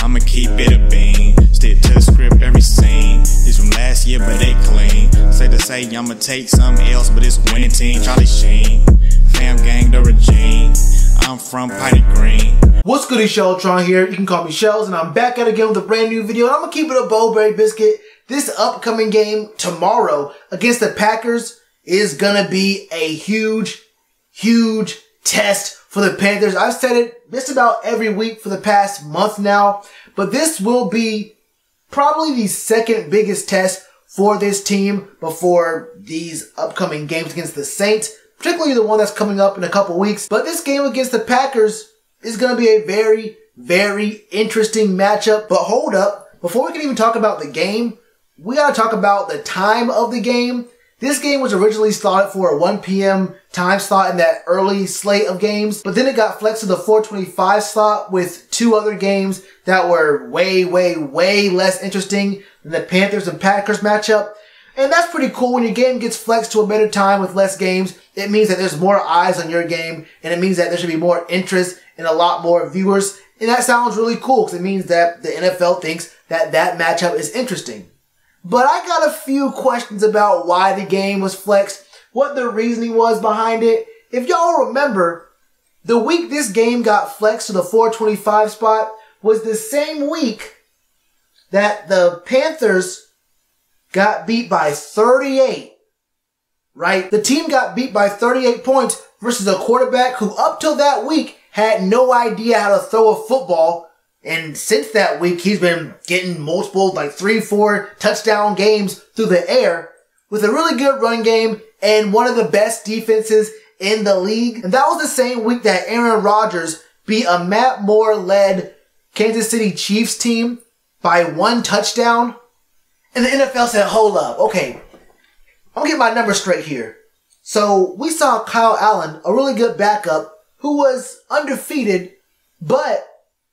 I'ma keep it a bean. Stick to the script every scene. These from last year, but they clean. Say to say I'ma take something else, but it's winning team. Charlie Sheen, fam gang the regime. I'm from Potty Green. What's good, it's Shellitronnn here. You can call me Shells, and I'm back at it again with a brand new video. And I'm gonna keep it a Bowberry biscuit. This upcoming game tomorrow against the Packers is gonna be a huge test for the Panthers. I've said it just about every week for the past month now, but this will be probably the second biggest test for this team before these upcoming games against the Saints, particularly the one that's coming up in a couple weeks. But this game against the Packers is going to be a very interesting matchup. But hold up, before we can even talk about the game, we got to talk about the time of the game. This game was originally slotted for a 1 p.m. time slot in that early slate of games, but then it got flexed to the 4:25 slot with two other games that were way less interesting than the Panthers and Packers matchup. And that's pretty cool. When your game gets flexed to a better time with less games, it means that there's more eyes on your game, and it means that there should be more interest and a lot more viewers. And that sounds really cool because it means that the NFL thinks that that matchup is interesting. But I got a few questions about why the game was flexed, what the reasoning was behind it. If y'all remember, the week this game got flexed to the 4:25 spot was the same week that the Panthers got beat by 38, right? The team got beat by 38 points versus a quarterback who up till that week had no idea how to throw a football. And since that week, he's been getting multiple, like 3-4 touchdown games through the air with a really good run game and one of the best defenses in the league. And that was the same week that Aaron Rodgers beat a Matt Moore-led Kansas City Chiefs team by 1 touchdown. And the NFL said, hold up, okay, I'm gonna get my numbers straight here. So we saw Kyle Allen, a really good backup, who was undefeated, but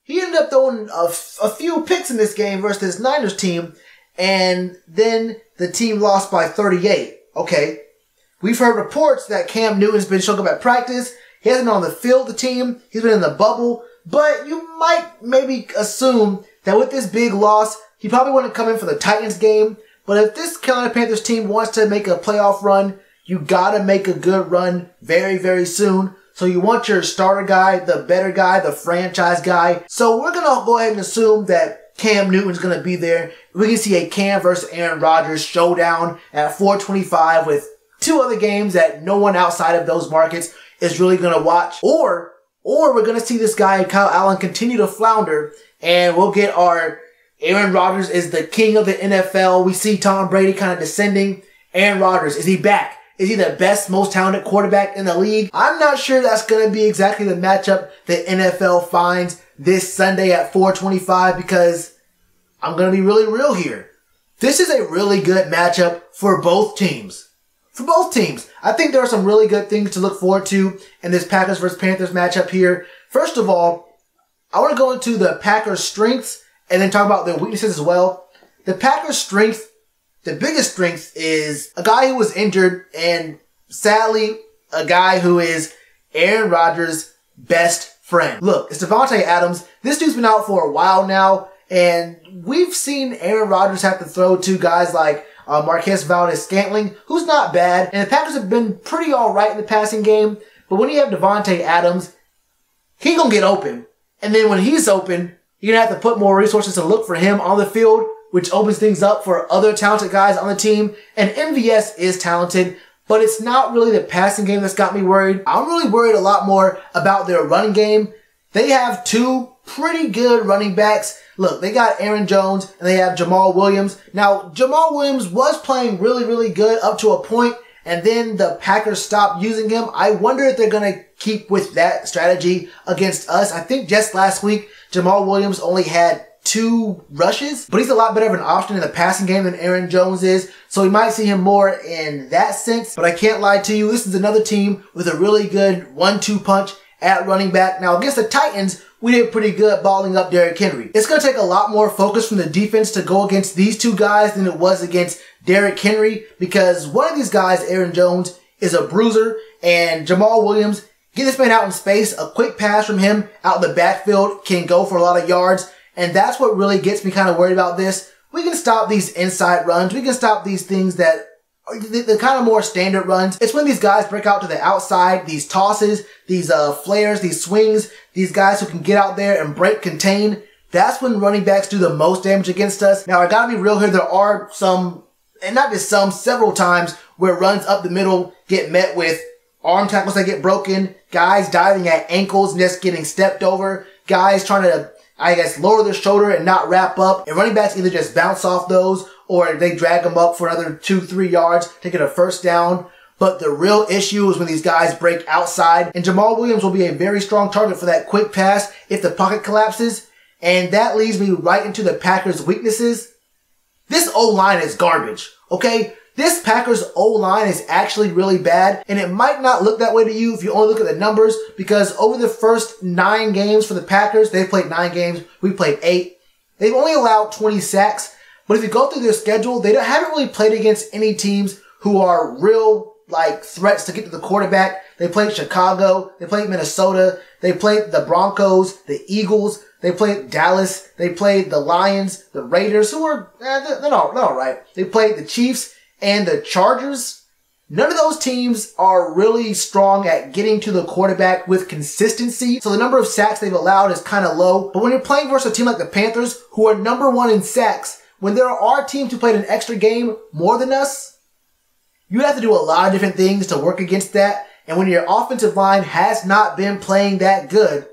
he ended up throwing a few picks in this game versus this Niners team, and then the team lost by 38. Okay. We've heard reports that Cam Newton's been shook up at practice. He hasn't been on the field with the team. He's been in the bubble. But you might maybe assume that with this big loss, he probably wouldn't come in for the Titans game. But if this Carolina Panthers team wants to make a playoff run, you gotta make a good run very soon. So you want your starter guy, the better guy, the franchise guy. So we're going to go ahead and assume that Cam Newton's going to be there. We can see a Cam versus Aaron Rodgers showdown at 4:25 with two other games that no one outside of those markets is really going to watch. Or we're going to see this guy, Kyle Allen, continue to flounder, and we'll get our Aaron Rodgers is the king of the NFL. We see Tom Brady kind of descending. Aaron Rodgers, is he back? Is he the best, most talented quarterback in the league? I'm not sure that's going to be exactly the matchup the NFL finds this Sunday at 4:25 because I'm going to be really real here. This is a really good matchup for both teams. For both teams. I think there are some really good things to look forward to in this Packers versus Panthers matchup here. First of all, I want to go into the Packers' strengths and then talk about their weaknesses as well. The Packers' strength, the biggest strength is a guy who was injured and sadly a guy who is Aaron Rodgers' best friend. Look, it's Davante Adams. This dude's been out for a while now, and we've seen Aaron Rodgers have to throw to guys like Marquez Valdes-Scantling, who's not bad, and the Packers have been pretty alright in the passing game, but when you have Davante Adams, he's gonna get open. And then when he's open, you're gonna have to put more resources to look for him on the field, which opens things up for other talented guys on the team. And MVS is talented, but it's not really the passing game that's got me worried. I'm really worried a lot more about their running game. They have two pretty good running backs. Look, they got Aaron Jones and they have Jamal Williams. Now, Jamal Williams was playing really good up to a point, and then the Packers stopped using him. I wonder if they're going to keep with that strategy against us. I think just last week, Jamal Williams only had 2 rushes, but he's a lot better of an option in the passing game than Aaron Jones is, so we might see him more in that sense. But I can't lie to you, this is another team with a really good 1-2 punch at running back. Now against the Titans, we did pretty good balling up Derrick Henry. It's going to take a lot more focus from the defense to go against these two guys than it was against Derrick Henry, because one of these guys, Aaron Jones, is a bruiser, and Jamal Williams, get this man out in space, a quick pass from him out in the backfield can go for a lot of yards. And that's what really gets me kind of worried about this. We can stop these inside runs. We can stop these things that are the kind of more standard runs. It's when these guys break out to the outside, these tosses, these flares, these swings, these guys who can get out there and break contain. That's when running backs do the most damage against us. Now, I gotta be real here. There are some, and not just some, several times where runs up the middle get met with arm tackles that get broken, guys diving at ankles and just getting stepped over, guys trying to, I guess, lower their shoulder and not wrap up. And running backs either just bounce off those or they drag them up for another 2-3 yards, taking a first down. But the real issue is when these guys break outside. And Jamal Williams will be a very strong target for that quick pass if the pocket collapses. And that leads me right into the Packers' weaknesses. This O-line is garbage, okay? This Packers O-line is actually really bad, and it might not look that way to you if you only look at the numbers, because over the first 9 games for the Packers, they've played 9 games, we played 8. They've only allowed 20 sacks, but if you go through their schedule, they haven't really played against any teams who are real, threats to get to the quarterback. They played Chicago, they played Minnesota, they played the Broncos, the Eagles, they played Dallas, they played the Lions, the Raiders, who are, they're all right. They played the Chiefs and the Chargers. None of those teams are really strong at getting to the quarterback with consistency. So the number of sacks they've allowed is kind of low. But when you're playing versus a team like the Panthers, who are number 1 in sacks, when there are teams who played an extra game more than us, you have to do a lot of different things to work against that. And when your offensive line has not been playing that good,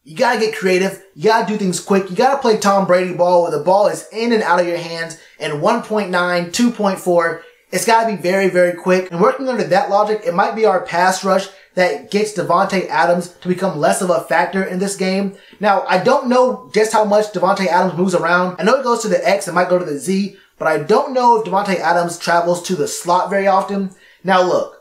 you gotta get creative. You gotta do things quick. You gotta play Tom Brady ball where the ball is in and out of your hands in 1.9, 2.4. It's gotta be very, very quick. And working under that logic, it might be our pass rush that gets Davante Adams to become less of a factor in this game. Now, I don't know just how much Davante Adams moves around. I know it goes to the X, it might go to the Z, but I don't know if Davante Adams travels to the slot very often. Now look,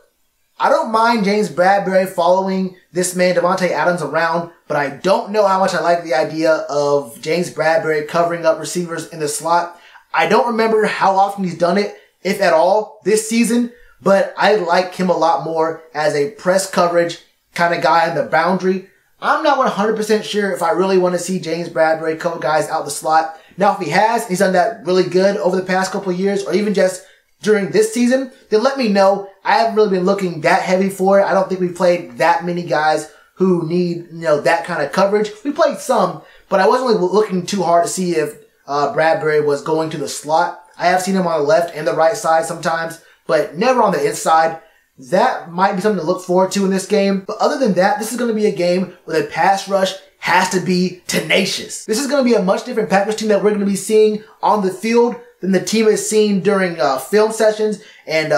I don't mind James Bradbury following this man Davante Adams around, but I don't know how much I like the idea of James Bradbury covering up receivers in the slot. I don't remember how often he's done it, if at all, this season, but I like him a lot more as a press coverage kind of guy on the boundary. I'm not 100% sure if I really want to see James Bradbury cover guys out the slot. Now, if he has, he's done that really good over the past couple of years, or even just during this season, then let me know. I haven't really been looking that heavy for it. I don't think we've played that many guys who need, that kind of coverage. We played some, but I wasn't really looking too hard to see if Bradbury was going to the slot. I have seen him on the left and the right side sometimes, but never on the inside. That might be something to look forward to in this game. But other than that, this is going to be a game where the pass rush has to be tenacious. This is going to be a much different Packers team that we're going to be seeing on the field than the team has seen during film sessions and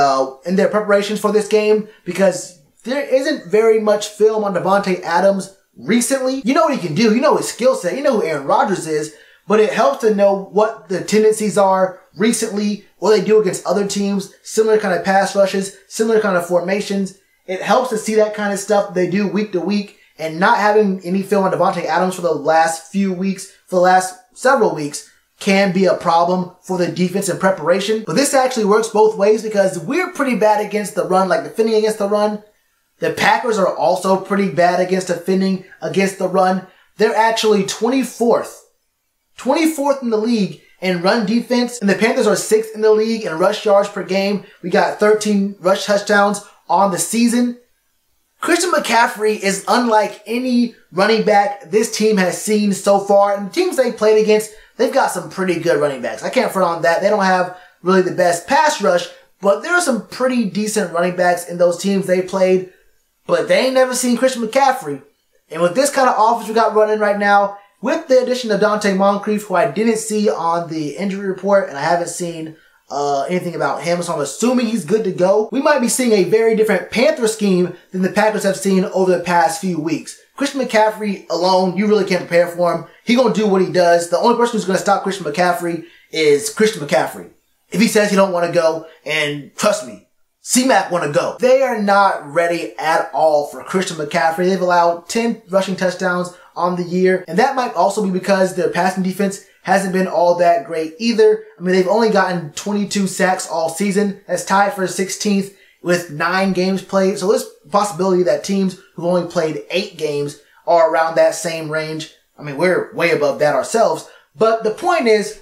in their preparations for this game, because there isn't very much film on Davante Adams recently. You know what he can do. You know his skill set. You know who Aaron Rodgers is. But it helps to know what the tendencies are recently, what they do against other teams, similar kind of pass rushes, similar kind of formations. It helps to see that kind of stuff they do week to week, and not having any film on Davante Adams for the last few weeks, for the last several weeks, can be a problem for the defense in preparation. But this actually works both ways, because we're pretty bad against the run, like defending against the run. The Packers are also pretty bad against defending against the run. They're actually 24th in the league in run defense, and the Panthers are 6th in the league in rush yards per game. We got 13 rush touchdowns on the season. Christian McCaffrey is unlike any running back this team has seen so far, and the teams they played against, they've got some pretty good running backs. I can't front on that. They don't have really the best pass rush, but there are some pretty decent running backs in those teams they played, but they ain't never seen Christian McCaffrey. And with this kind of offense we got running right now, with the addition of Dante Moncrief, who I didn't see on the injury report, and I haven't seen anything about him, so I'm assuming he's good to go, we might be seeing a very different Panther scheme than the Packers have seen over the past few weeks. Christian McCaffrey alone, you really can't prepare for him. He's going to do what he does. The only person who's going to stop Christian McCaffrey is Christian McCaffrey. If he says he don't want to go, and trust me, C-Mac want to go. They are not ready at all for Christian McCaffrey. They've allowed 10 rushing touchdowns on the year, and that might also be because their passing defense hasn't been all that great either. I mean, they've only gotten 22 sacks all season. That's tied for 16th with 9 games played. So there's a possibility that teams who've only played 8 games are around that same range. I mean, we're way above that ourselves. But the point is,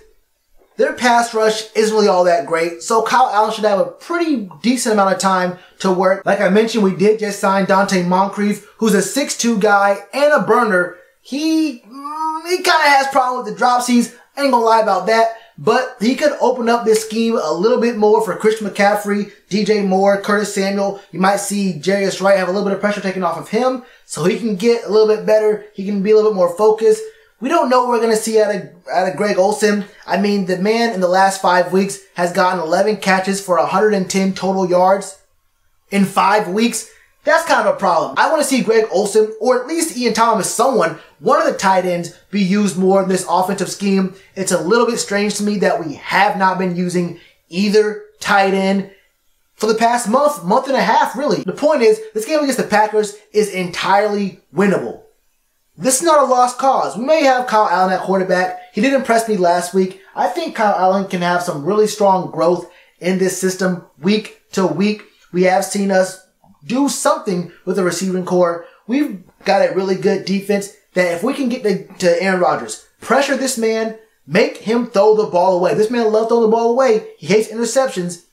their pass rush isn't really all that great. So Kyle Allen should have a pretty decent amount of time to work. Like I mentioned, we did just sign Donte Moncrief, who's a 6'2 guy and a burner. He kind of has problems with the dropsies. I ain't gonna lie about that. But he could open up this scheme a little bit more for Christian McCaffrey, DJ Moore, Curtis Samuel. You might see Jarius Wright have a little bit of pressure taken off of him, so he can get a little bit better. He can be a little bit more focused. We don't know what we're going to see out of Greg Olsen. I mean, the man in the last 5 weeks has gotten 11 catches for 110 total yards in 5 weeks. That's kind of a problem. I want to see Greg Olsen, or at least Ian Thomas, one of the tight ends, be used more in this offensive scheme. It's a little bit strange to me that we have not been using either tight end for the past month and a half, really. The point is, this game against the Packers is entirely winnable. This is not a lost cause. We may have Kyle Allen at quarterback. He did impress me last week. I think Kyle Allen can have some really strong growth in this system week to week. We have seen us do something with the receiving core. We've got a really good defense that if we can get to Aaron Rodgers, pressure this man, make him throw the ball away. This man loves throwing the ball away. He hates interceptions,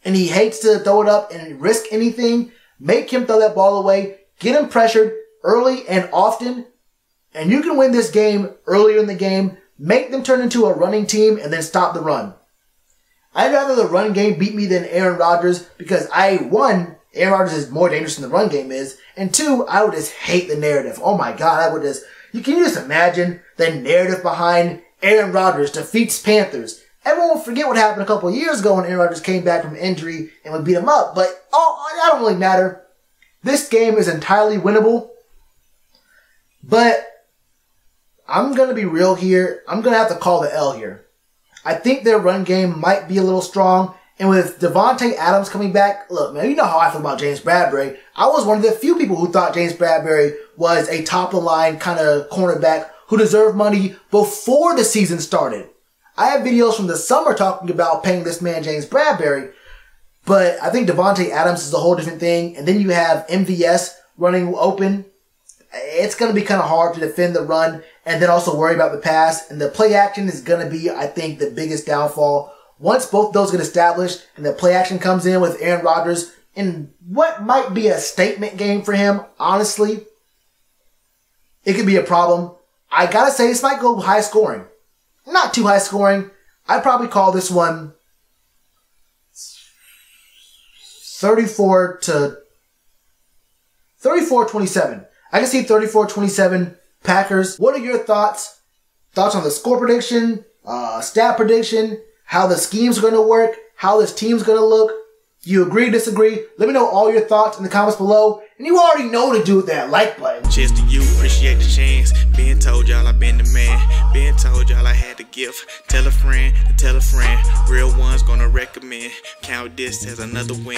and he hates to throw it up and risk anything. Make him throw that ball away. Get him pressured early and often. And you can win this game earlier in the game, make them turn into a running team, and then stop the run. I'd rather the run game beat me than Aaron Rodgers because one, Aaron Rodgers is more dangerous than the run game is, and two, I would just hate the narrative. Oh my God, can you just imagine the narrative behind Aaron Rodgers defeats Panthers? Everyone will forget what happened a couple of years ago when Aaron Rodgers came back from injury and would beat him up, but that don't really matter. This game is entirely winnable, but I'm going to be real here. I'm going to have to call the L here. I think their run game might be a little strong. And with Davante Adams coming back, look, man, you know how I feel about James Bradbury. I was one of the few people who thought James Bradbury was a top-of-the-line kind of cornerback who deserved money before the season started. I have videos from the summer talking about paying this man James Bradbury. But I think Davante Adams is a whole different thing. And then you have MVS running open. It's going to be kind of hard to defend the run and then also worry about the pass. And the play action is going to be, I think, the biggest downfall. Once both of those get established and the play action comes in with Aaron Rodgers in what might be a statement game for him, honestly, it could be a problem. I got to say, this might go high scoring. Not too high scoring. I'd probably call this one 34-27. I can see 34-27 Packers. What are your thoughts? Thoughts on the score prediction, stat prediction, how the scheme's going to work, how this team's going to look? Do you agree, disagree? Let me know all your thoughts in the comments below. And you already know to do with that like button. Cheers to you, appreciate the chance. Being told y'all I been the man. Being told y'all I had the gift. Tell a friend to tell a friend. Real ones gonna recommend. Count this as another win.